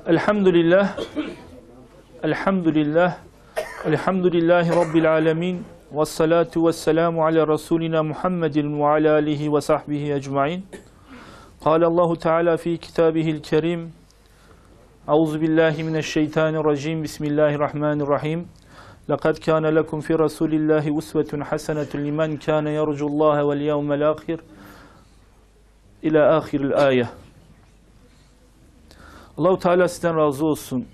Elhamdülillah, elhamdülillah, elhamdülillahi Rabbil alemin, ve salatu ve selamu ala Resulina Muhammedin ve ala alihi ve sahbihi ecmain. Kâle Allahu Teala fi kitabihil kerim, Euzubillahimineşşeytanirracim, Bismillahirrahmanirrahim. لَقَدْ كَانَ لَكُمْ فِي رَسُولِ اللّٰهِ اُسْوَةٌ حَسَنَةٌ لِمَنْ كَانَ يَرْجُ اللّٰهَ وَالْيَوْمَ الْآخِرِ İlâ âhiril âye. Allah-u Teala sizden razı olsun.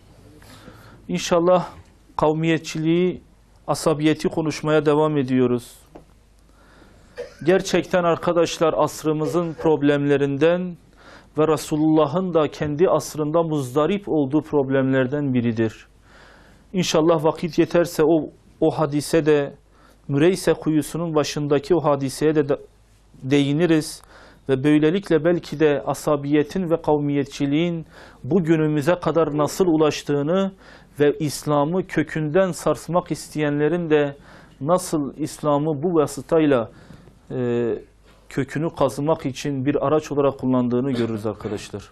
İnşallah kavmiyetçiliği, asabiyeti konuşmaya devam ediyoruz. Gerçekten arkadaşlar asrımızın problemlerinden ve Resulullah'ın da kendi asrında muzdarip olduğu problemlerden biridir. İnşallah vakit yeterse o hadise de, Müreyse kuyusunun başındaki o hadiseye de değiniriz. Ve böylelikle belki de asabiyetin ve kavmiyetçiliğin bugünümüze kadar nasıl ulaştığını ve İslam'ı kökünden sarsmak isteyenlerin de nasıl İslam'ı bu vasıtayla kökünü kazımak için bir araç olarak kullandığını görürüz arkadaşlar.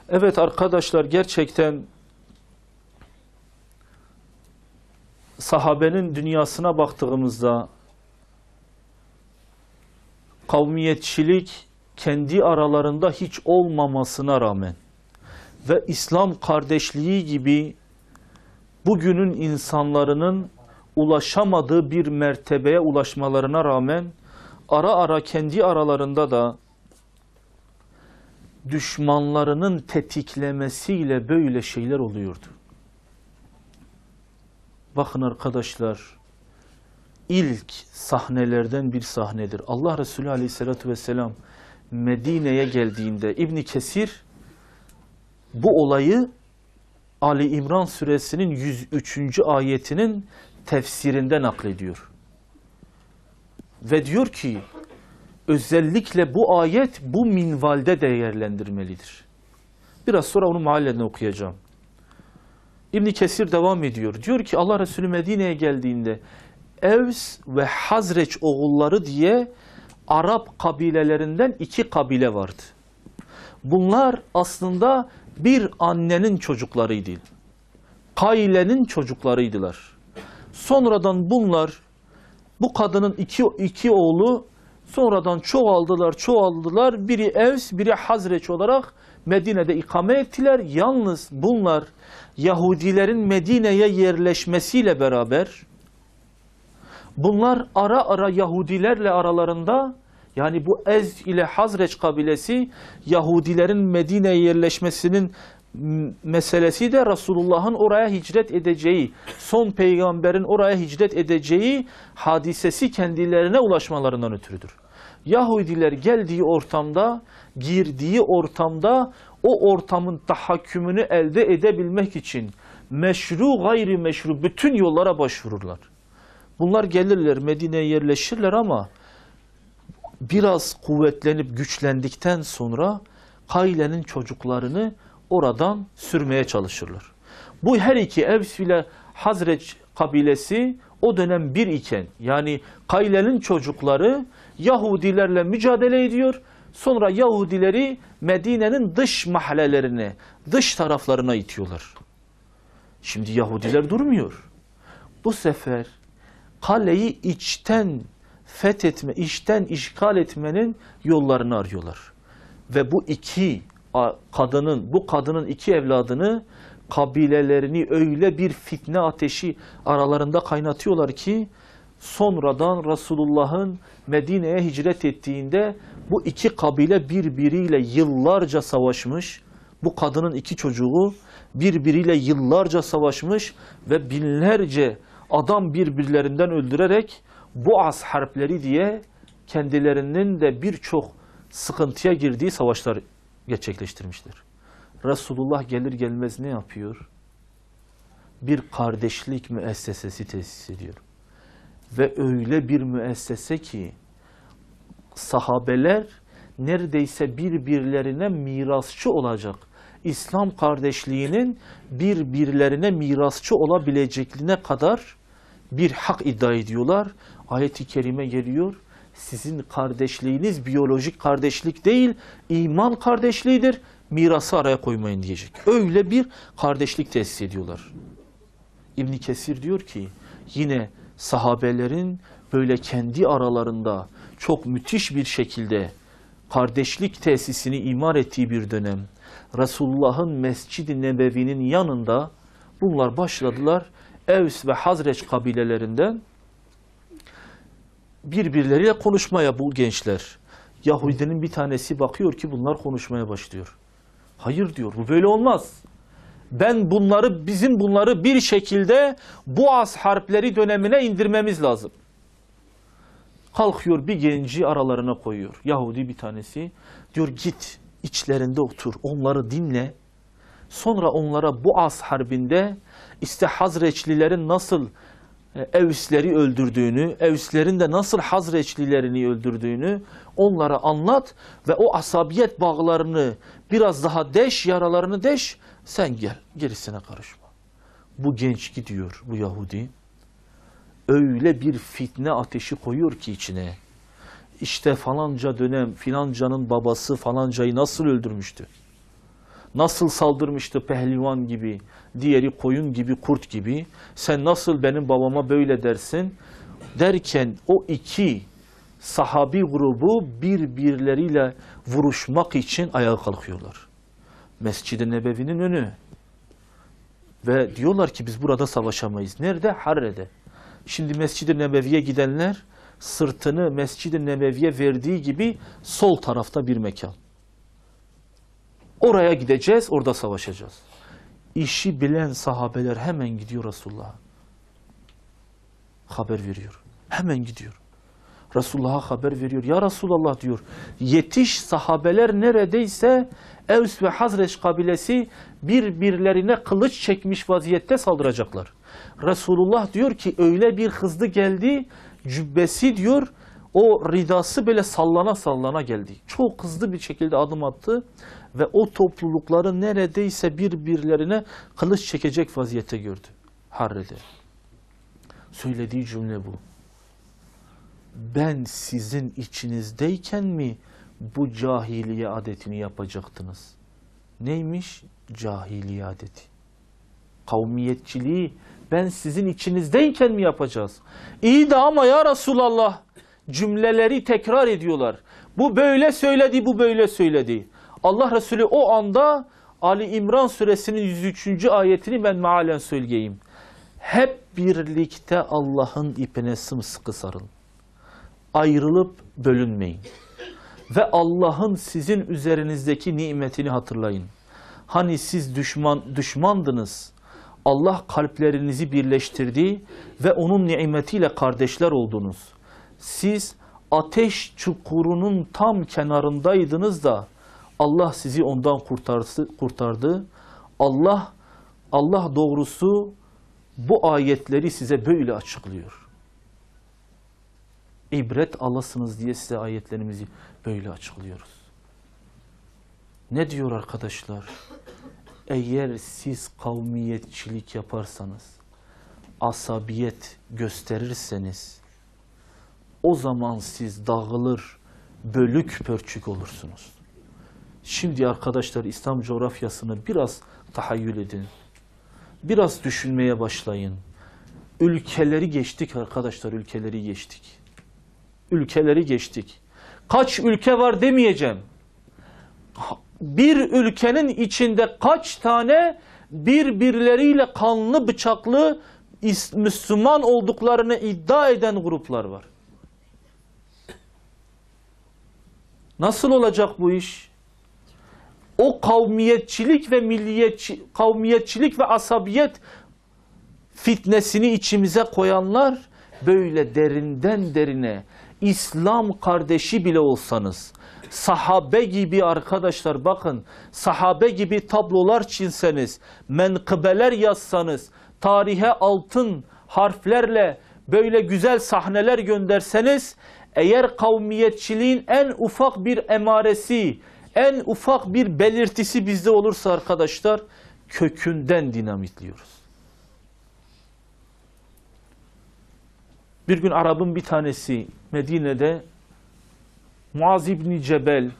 Evet arkadaşlar, gerçekten sahabenin dünyasına baktığımızda kavmiyetçilik kendi aralarında hiç olmamasına rağmen ve İslam kardeşliği gibi bugünün insanların ulaşamadığı bir mertebeye ulaşmalarına rağmen ara ara kendi aralarında da düşmanlarının tetiklemesiyle böyle şeyler oluyordu. Bakın arkadaşlar, İlk sahnelerden bir sahnedir. Allah Resulü Aleyhisselatü Vesselam Medine'ye geldiğinde İbn Kesir bu olayı Ali İmran suresinin 103. ayetinin tefsirinde naklediyor. Ve diyor ki özellikle bu ayet bu minvalde değerlendirmelidir. Biraz sonra onu mahalleden okuyacağım. İbn Kesir devam ediyor. Diyor ki Allah Resulü Medine'ye geldiğinde Evs ve Hazreç oğulları diye Arap kabilelerinden iki kabile vardı. Bunlar aslında bir annenin çocuklarıydı. Kaile'nin çocuklarıydılar. Sonradan bunlar, bu kadının iki oğlu sonradan çoğaldılar. Biri Evs, biri Hazreç olarak Medine'de ikame ettiler. Yalnız bunlar Yahudilerin Medine'ye yerleşmesiyle beraber bunlar ara ara Yahudilerle aralarında, yani bu Ez ile Hazreç kabilesi Yahudilerin Medine'ye yerleşmesinin meselesi de Resulullah'ın oraya hicret edeceği, son peygamberin oraya hicret edeceği hadisesi kendilerine ulaşmalarından ötürüdür. Yahudiler geldiği ortamda, girdiği ortamda o ortamın tahakkümünü elde edebilmek için meşru gayrimeşru bütün yollara başvururlar. Bunlar gelirler, Medine'ye yerleşirler ama biraz kuvvetlenip güçlendikten sonra Kaile'nin çocuklarını oradan sürmeye çalışırlar. Bu her iki Evs ile Hazreç kabilesi o dönem bir iken, yani Kaile'nin çocukları Yahudilerle mücadele ediyor. Sonra Yahudileri Medine'nin dış mahallelerine, dış taraflarına itiyorlar. Şimdi Yahudiler durmuyor. Bu sefer kaleyi içten fethetme, içten işgal etmenin yollarını arıyorlar. Ve bu kadının iki evladını, kabilelerini öyle bir fitne ateşi aralarında kaynatıyorlar ki sonradan Resulullah'ın Medine'ye hicret ettiğinde bu iki kabile birbiriyle yıllarca savaşmış. Bu kadının iki çocuğu birbiriyle yıllarca savaşmış ve binlerce adam birbirlerinden öldürerek Boğaz harpleri diye kendilerinin de birçok sıkıntıya girdiği savaşlar gerçekleştirmişler. Resulullah gelir gelmez ne yapıyor? Bir kardeşlik müessesesi tesis ediyor. Ve öyle bir müessese ki sahabeler neredeyse birbirlerine mirasçı olacak. İslam kardeşliğinin birbirlerine mirasçı olabilecekliğine kadar bir hak iddia ediyorlar. Ayet-i kerime geliyor. Sizin kardeşliğiniz biyolojik kardeşlik değil, iman kardeşliğidir. mirası araya koymayın diyecek. Öyle bir kardeşlik tesis ediyorlar. İbn Kesir diyor ki yine sahabelerin böyle kendi aralarında çok müthiş bir şekilde kardeşlik tesisini imar ettiği bir dönem. Resulullah'ın Mescid-i Nebevi'nin yanında bunlar başladılar. Evs ve Hazreç kabilelerinden birbirleriyle konuşmaya bu gençler. Yahudinin bir tanesi bakıyor ki bunlar konuşmaya başlıyor. Hayır diyor, bu böyle olmaz. Bizim bunları bir şekilde Boğaz harpleri dönemine indirmemiz lazım. Kalkıyor bir genci aralarına koyuyor. Yahudi bir tanesi. Diyor git içlerinde otur, onları dinle. Sonra onlara Boğaz harbinde işte Hazreçlilerin nasıl Evsleri öldürdüğünü, Evslerin de nasıl Hazreçlilerini öldürdüğünü onlara anlat ve o asabiyet bağlarını biraz daha deş, yaralarını deş, sen gel, gerisine karışma. Bu genç gidiyor, bu Yahudi, öyle bir fitne ateşi koyuyor ki içine. İşte falanca dönem filancanın babası falancayı nasıl öldürmüştü? Nasıl saldırmıştı pehlivan gibi, diğeri koyun gibi, kurt gibi. Sen nasıl benim babama böyle dersin? Derken o iki sahabi grubu birbirleriyle vuruşmak için ayağa kalkıyorlar. Mescid-i Nebevi'nin önü. Ve diyorlar ki biz burada savaşamayız. Nerede? Harre'de. Şimdi Mescid-i Nebevi'ye gidenler sırtını Mescid-i Nebevi'ye verdiği gibi sol tarafta bir mekan. Oraya gideceğiz, orada savaşacağız. İşi bilen sahabeler hemen gidiyor Resulullah'a. Haber veriyor. Hemen gidiyor. Resulullah'a haber veriyor. Ya Resulallah diyor, yetiş sahabeler neredeyse Evs ve Hazreç kabilesi birbirlerine kılıç çekmiş vaziyette saldıracaklar. Resulullah diyor ki öyle bir hızlı geldi, cübbesi diyor, o ridası böyle sallana sallana geldi. Çok hızlı bir şekilde adım attı ve o toplulukları neredeyse birbirlerine kılıç çekecek vaziyette gördü. Harre'de. Söylediği cümle bu. Ben sizin içinizdeyken mi bu cahiliye adetini yapacaktınız? Neymiş? Cahiliye adeti. Kavmiyetçiliği ben sizin içinizdeyken mi yapacağız? İyi de ama ya Resulallah cümleleri tekrar ediyorlar. Bu böyle söyledi, bu böyle söyledi. Allah Resulü o anda Ali İmran suresinin 103. ayetini ben mealen söyleyeyim. Hep birlikte Allah'ın ipine sımsıkı sarılın. Ayrılıp bölünmeyin. Ve Allah'ın sizin üzerinizdeki nimetini hatırlayın. Hani siz düşmandınız. Allah kalplerinizi birleştirdi ve onun nimetiyle kardeşler oldunuz. Siz ateş çukurunun tam kenarındaydınız da Allah sizi ondan kurtardı. Allah doğrusu bu ayetleri size böyle açıklıyor. İbret alasınız diye size ayetlerimizi böyle açıklıyoruz. Ne diyor arkadaşlar? Eğer siz kavmiyetçilik yaparsanız, asabiyet gösterirseniz, o zaman siz dağılır, bölük pörçük olursunuz. Şimdi arkadaşlar İslam coğrafyasını biraz tahayyül edin. Biraz düşünmeye başlayın. Ülkeleri geçtik arkadaşlar, ülkeleri geçtik. Ülkeleri geçtik. Kaç ülke var demeyeceğim. Bir ülkenin içinde kaç tane birbirleriyle kanlı bıçaklı Müslüman olduklarını iddia eden gruplar var. Nasıl olacak bu iş? O kavmiyetçilik ve kavmiyetçilik ve asabiyet fitnesini içimize koyanlar böyle derinden derine İslam kardeşi bile olsanız, sahabe gibi arkadaşlar bakın, sahabe gibi tablolar çinseniz, menkıbeler yazsanız, tarihe altın harflerle böyle güzel sahneler gönderseniz, eğer kavmiyetçiliğin en ufak bir emaresi, en ufak bir belirtisi bizde olursa arkadaşlar, kökünden dinamitliyoruz. Bir gün Arap'ın bir tanesi Medine'de Muaz İbni Cebel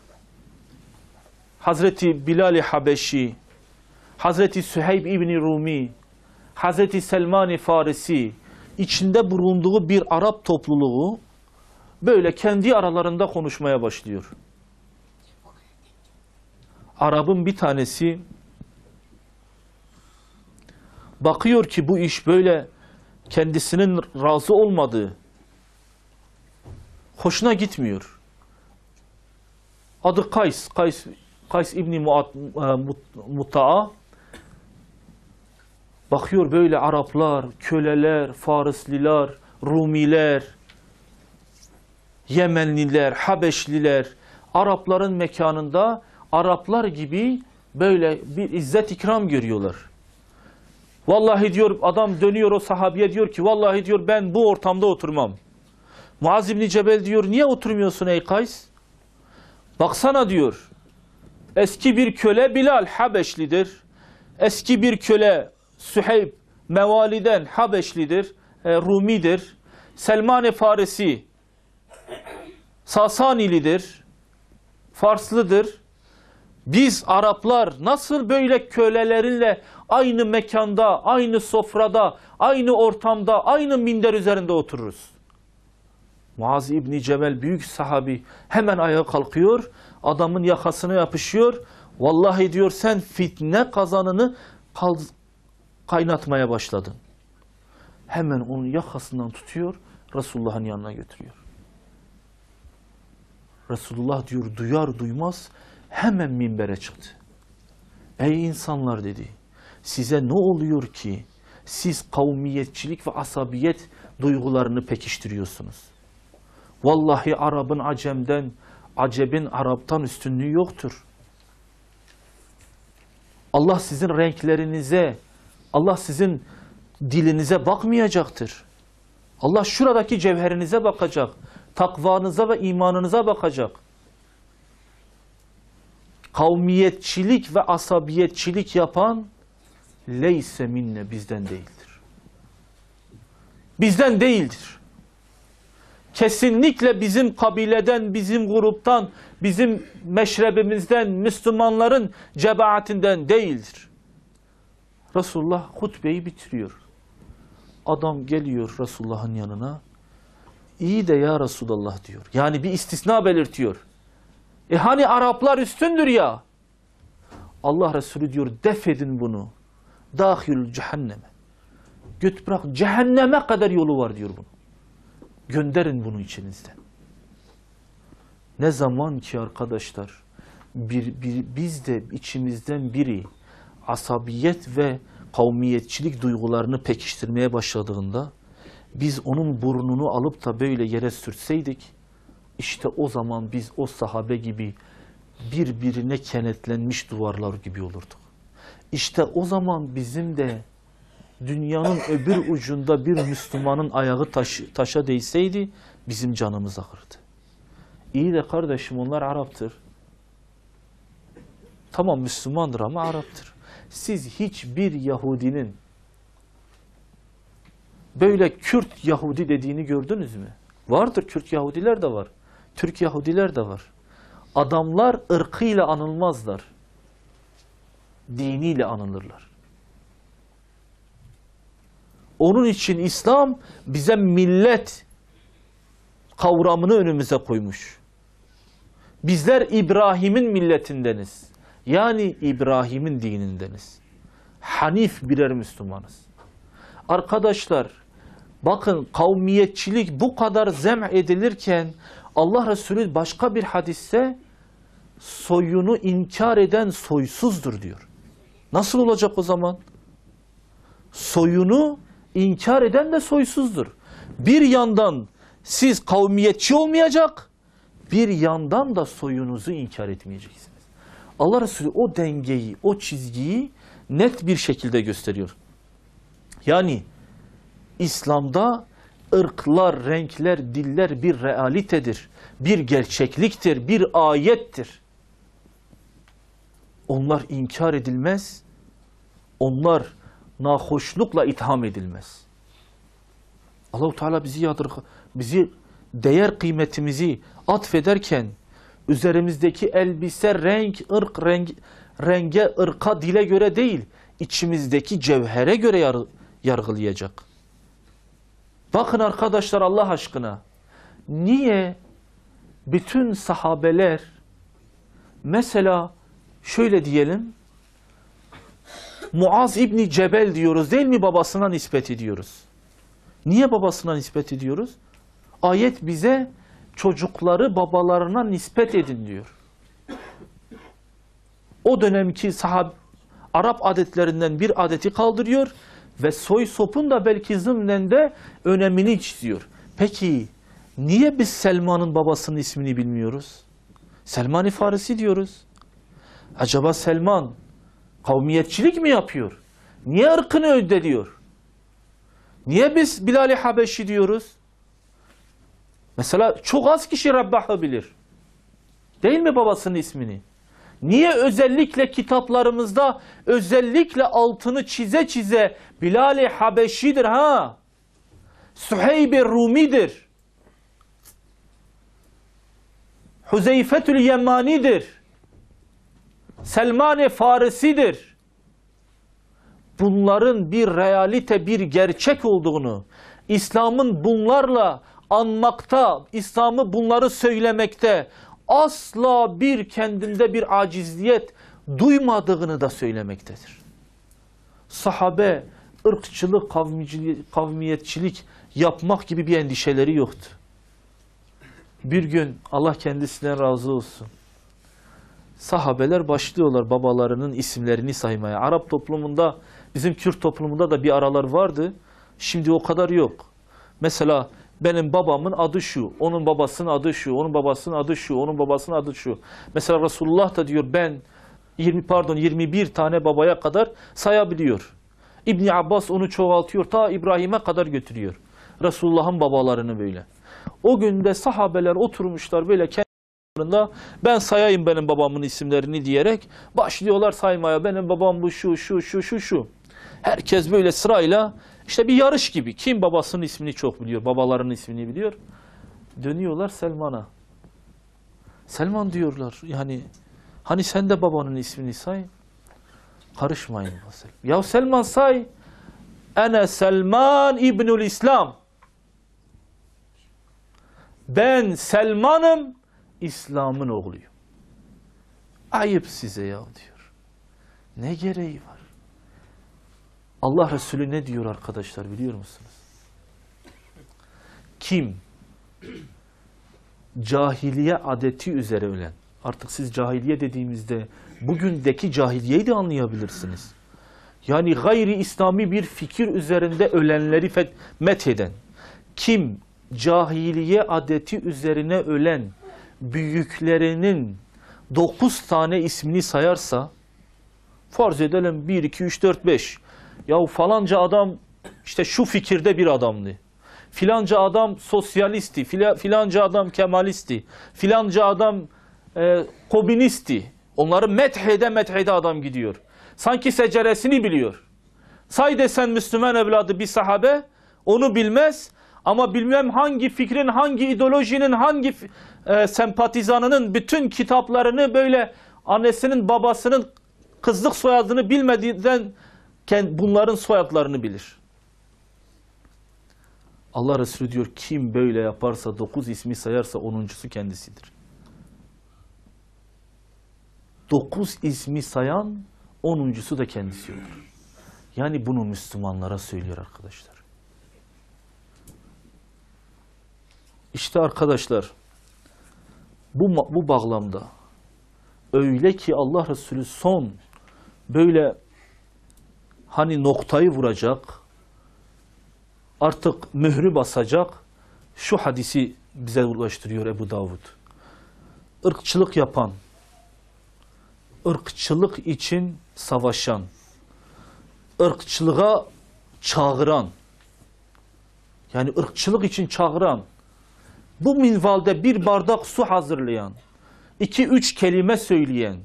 Hazreti Bilal-i Habeşi, Hazreti Süheyb İbni Rumi, Hazreti Selman-i Farisi içinde bulunduğu bir Arap topluluğu böyle kendi aralarında konuşmaya başlıyor. Arap'ın bir tanesi bakıyor ki bu iş böyle kendisinin razı olmadığı, hoşuna gitmiyor. Adı Kays İbni Muta'a. Bakıyor böyle Araplar, köleler, Farisliler, Rumiler, Yemenliler, Habeşliler, Arapların mekanında Araplar gibi böyle bir izzet ikram görüyorlar. Vallahi diyor, adam dönüyor o sahabiye, diyor ki vallahi diyor ben bu ortamda oturmam. Muaz İbni Cebel diyor niye oturmuyorsun ey Kays? Baksana diyor, eski bir köle Bilal Habeşlidir. Eski bir köle Süheyb Mevaliden Habeşlidir, Rumidir. Selman-ı Farisi Sasanilidir, Farslıdır. Biz Araplar nasıl böyle kölelerinle aynı mekanda, aynı sofrada, aynı ortamda, aynı minder üzerinde otururuz? Muaz İbni Cebel büyük sahabi hemen ayağa kalkıyor, adamın yakasına yapışıyor. Vallahi diyor sen fitne kazanını kaynatmaya başladın. Hemen onun yakasından tutuyor, Resulullah'ın yanına götürüyor. Resulullah diyor duyar duymaz hemen minbere çıktı. Ey insanlar dedi, size ne oluyor ki siz kavmiyetçilik ve asabiyet duygularını pekiştiriyorsunuz? Vallahi Arap'ın Aceb'in Arap'tan üstünlüğü yoktur. Allah sizin renklerinize, Allah sizin dilinize bakmayacaktır. Allah şuradaki cevherinize bakacak. Takvanıza ve imanınıza bakacak. Kavmiyetçilik ve asabiyetçilik yapan leyse minne, bizden değildir. Bizden değildir. Kesinlikle bizim kabileden, bizim gruptan, bizim meşrebimizden, Müslümanların cemaatinden değildir. Resulullah hutbeyi bitiriyor. Adam geliyor Resulullah'ın yanına. İyi de ya Resulullah diyor. Yani bir istisna belirtiyor. Hani Araplar üstündür ya. Allah Resulü diyor def edin bunu. Dâhilül cehenneme. Göt bırak, cehenneme kadar yolu var diyor bunu. Gönderin bunu içinizden. Ne zaman ki arkadaşlar biz de içimizden biri asabiyet ve kavmiyetçilik duygularını pekiştirmeye başladığında biz onun burnunu alıp da böyle yere sürtseydik, işte o zaman biz o sahabe gibi birbirine kenetlenmiş duvarlar gibi olurduk. İşte o zaman bizim de dünyanın öbür ucunda bir Müslümanın ayağı taşa değseydi bizim canımız ağırdı. İyi de kardeşim onlar Arap'tır. Tamam Müslümandır ama Arap'tır. Siz hiçbir Yahudinin böyle Kürt Yahudi dediğini gördünüz mü? Vardır, Kürt Yahudiler de var. Türk Yahudiler de var. Adamlar ırkıyla anılmazlar. Diniyle anılırlar. Onun için İslam bize millet kavramını önümüze koymuş. Bizler İbrahim'in milletindeniz. Yani İbrahim'in dinindeniz. Hanif birer Müslümanız. Arkadaşlar bakın, kavmiyetçilik bu kadar zem edilirken Allah Resulü başka bir hadiste soyunu inkar eden soysuzdur diyor. Nasıl olacak o zaman? Soyunu inkar eden de soysuzdur. Bir yandan siz kavmiyetçi olmayacak, bir yandan da soyunuzu inkar etmeyeceksiniz. Allah Resulü o dengeyi, o çizgiyi net bir şekilde gösteriyor. Yani İslam'da ırklar, renkler, diller bir realitedir, bir gerçekliktir, bir ayettir. Onlar inkar edilmez, onlar nahoşlukla itham edilmez. Allah-u Teala bizi değer kıymetimizi atfederken üzerimizdeki elbise, renk, renge, ırka, dile göre değil, içimizdeki cevhere göre yargılayacak. Bakın arkadaşlar Allah aşkına, niye bütün sahabeler, mesela şöyle diyelim, Muaz İbni Cebel diyoruz değil mi, babasına nispet ediyoruz. Niye babasına nispet ediyoruz? Ayet bize çocukları babalarına nispet edin diyor. O dönemki Arap adetlerinden bir adeti kaldırıyor ve soy sopun da belki zımnen de önemini çiziyor. Peki niye biz Selman'ın babasının ismini bilmiyoruz? Selman-ı Farisi diyoruz. Acaba Selman kavmiyetçilik mi yapıyor? Niye ırkını öddediyor? Niye biz Bilal-i Habeşi diyoruz? Mesela çok az kişi Rabbah'ı bilir. Değil mi babasının ismini? Niye özellikle kitaplarımızda özellikle altını çize çize Bilal-i Habeşi'dir ha? Süheyb-i Rumi'dir. Huzeyfetül Yemani'dir. Selman-ı Farisi'dir. Bunların bir realite, bir gerçek olduğunu, İslam'ın bunlarla anmakta, İslam'ı bunları söylemekte asla bir kendinde bir aciziyet duymadığını da söylemektedir. Sahabe ırkçılık, kavmiyetçilik yapmak gibi bir endişeleri yoktu. Bir gün Allah kendisinden razı olsun, sahabeler başlıyorlar babalarının isimlerini saymaya. Arap toplumunda, bizim Kürt toplumunda da bir aralar vardı. Şimdi o kadar yok. Mesela benim babamın adı şu, onun babasının adı şu, onun babasının adı şu, onun babasının adı şu. Mesela Resulullah da diyor ben 21 tane babaya kadar sayabiliyor. İbni Abbas onu çoğaltıyor, ta İbrahim'e kadar götürüyor. Resulullah'ın babalarını böyle. O günde sahabeler oturmuşlar böyle kendilerinde, ben sayayım benim babamın isimlerini diyerek başlıyorlar saymaya. Benim babam bu şu. Herkes böyle sırayla, işte bir yarış gibi. Kim babasının ismini çok biliyor, babalarının ismini biliyor. Dönüyorlar Selman'a. Selman diyorlar, yani hani sen de babanın ismini say. Karışmayın. Ya Selman say. Ene Selman İbnül İslam. Ben Selman'ım, İslam'ın oğluyum. Ayıp size ya diyor. Ne gereği var? Allah Resulü ne diyor arkadaşlar biliyor musunuz? Kim cahiliye adeti üzere ölen, artık siz cahiliye dediğimizde bugündeki cahiliyeyi de anlayabilirsiniz. Yani gayri İslami bir fikir üzerinde ölenleri metheden, kim cahiliye adeti üzerine ölen büyüklerinin 9 tane ismini sayarsa, farz edelim 1, 2, 3, 4, 5. Ya falanca adam işte şu fikirde bir adamdı. Filanca adam sosyalisti, filanca adam kemalisti, filanca adam komünisti. Onları methede adam gidiyor. Sanki seceresini biliyor. Say desen Müslüman evladı bir sahabe, onu bilmez. Ama bilmem hangi fikrin, hangi ideolojinin, hangi sempatizanının bütün kitaplarını böyle annesinin, babasının kızlık soyadını bilmediğinden bunların soyadlarını bilir. Allah Resulü diyor kim böyle yaparsa, 9 ismi sayarsa 10'uncusu kendisidir. 9 ismi sayan 10'uncusu da kendisi olur. Yani bunu Müslümanlara söylüyor arkadaşlar. İşte arkadaşlar bu bağlamda öyle ki Allah Resulü son böyle hani noktayı vuracak, artık mührü basacak şu hadisi bize ulaştırıyor Ebu Davud. Irkçılık yapan, ırkçılık için savaşan, ırkçılığa çağıran, yani ırkçılık için çağıran, bu minvalde bir bardak su hazırlayan, 2-3 kelime söyleyen,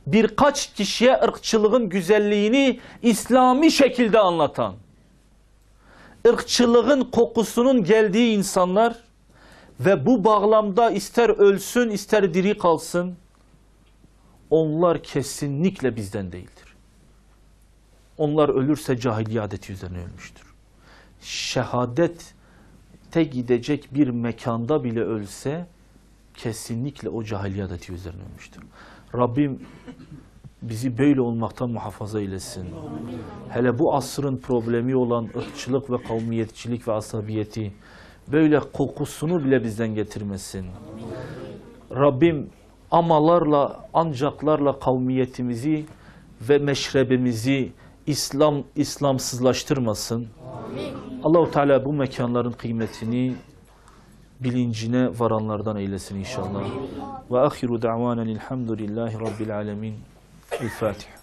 birkaç kişiye ırkçılığın güzelliğini İslami şekilde anlatan, ırkçılığın kokusunun geldiği insanlar ve bu bağlamda ister ölsün ister diri kalsın, onlar kesinlikle bizden değildir. Onlar ölürse cahiliye adeti üzerine ölmüştür. Şehadete gidecek bir mekanda bile ölse kesinlikle o cahiliye adeti üzerine ölmüştür. Rabbim bizi böyle olmaktan muhafaza eylesin. Hele bu asrın problemi olan ırkçılık ve kavmiyetçilik ve asabiyeti böyle kokusunu bile bizden getirmesin. Rabbim amalarla, ancaklarla kavmiyetimizi ve meşrebimizi İslamsızlaştırmasın. Allah-u Teala bu mekanların kıymetini bilincine varanlardan eylesin inşallah. Ve ahiru da'vanen elhamdülillahi rabbil alemin. El Fatiha.